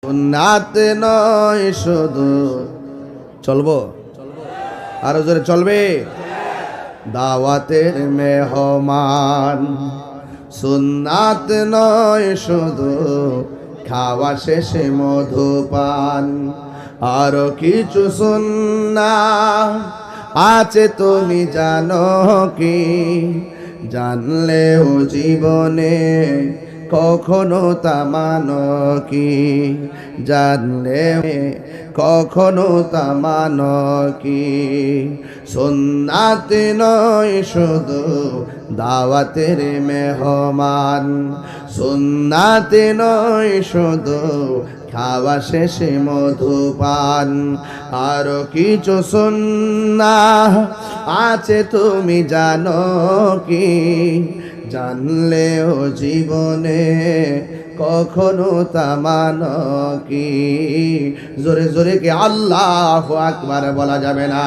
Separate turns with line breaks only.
সুন্নাত নয় শুধু, চলবো আরো জোরে চলবে, দাওয়াতের মেহমান। সুন্নাত নয় শুধু খাওয়া শেষে মধুপান, আরো কিছু সুন্নাহ আছে তুমি জানো কি? জানলেও জীবনে কখনো তা মানো কি? জানলে কখনো তা মানো কি? সুন্নাত নয় শুধু দাওয়াতের মেহমান, সুন্নাত নয় শুধু খাওয়া শেষে মধুপান, আরো কিছু সুন্নাহ আছে তুমি জানো কি? জানলেও জীবনে কখনো তা মানো কি? জোরে জোরে কি আল্লাহু আকবার বলা যাবে না?